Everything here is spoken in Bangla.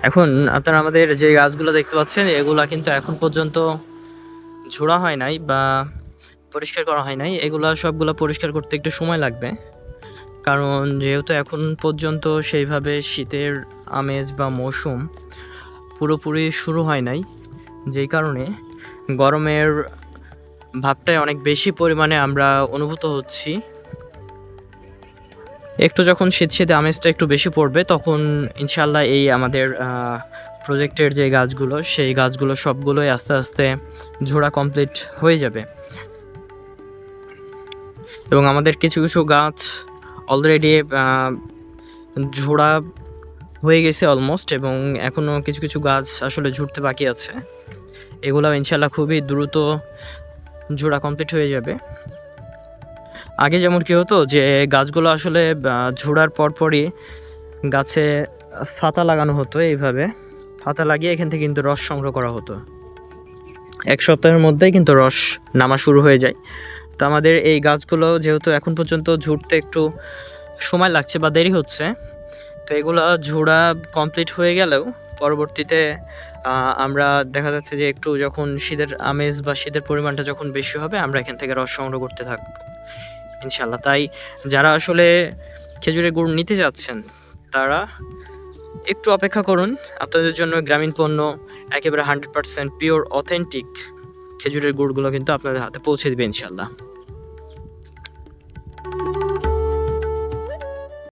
এখন আপনারা আমাদের যে গাছগুলো দেখতে পাচ্ছেন এগুলা কিন্তু এখন পর্যন্ত ঝোড়া হয় নাই বা পরিষ্কার করা হয় নাই। এগুলা সবগুলা পরিষ্কার করতে একটু সময় লাগবে, কারণ যেহেতু এখন পর্যন্ত সেইভাবে শীতের আমেজ বা মৌসুম পুরোপুরি শুরু হয় নাই, যেই কারণে গরমের ভাবটাই অনেক বেশি পরিমাণে আমরা অনুভূত হচ্ছি। একটু যখন শীত শীতে আমেজটা একটু বেশি পড়বে তখন ইনশাল্লাহ এই আমাদের প্রজেক্টের যে গাছগুলো সেই গাছগুলো সবগুলোই আস্তে আস্তে ঝোড়া কমপ্লিট হয়ে যাবে। এবং আমাদের কিছু কিছু গাছ অলরেডি ঝোড়া হয়ে গেছে অলমোস্ট, এবং এখনও কিছু কিছু গাছ আসলে ঝুরতে বাকি আছে। এগুলো ইনশাল্লাহ খুবই দ্রুত ঝোড়া কমপ্লিট হয়ে যাবে। আগে যেমন কী হতো যে গাছগুলো আসলে ঝোড়ার পরপরই গাছে ছাতা লাগানো হতো, এইভাবে ছাতা লাগিয়ে এখান থেকে কিন্তু রস সংগ্রহ করা হতো। এক সপ্তাহের মধ্যেই কিন্তু রস নামা শুরু হয়ে যায়। তো আমাদের এই গাছগুলো যেহেতু এখন পর্যন্ত ঝুরতে একটু সময় লাগছে বা দেরি হচ্ছে, তো এগুলো ঝোড়া কমপ্লিট হয়ে গেলেও পরবর্তীতে আমরা দেখা যাচ্ছে যে একটু যখন শীতের আমেজ বা শীতের পরিমাণটা যখন বেশি হবে আমরা এখান থেকে রস সংগ্রহ করতে থাকবো ইনশাল্লাহ। তাই যারা আসলে খেজুরের গুড় নিতে যাচ্ছেন তারা একটু অপেক্ষা করুন, আপনাদের জন্য গ্রামীণ পণ্য একেবারে 100% পিওর অথেন্টিক খেজুরের গুড়গুলো কিন্তু আপনাদের হাতে পৌঁছে দেবে ইনশাল্লাহ।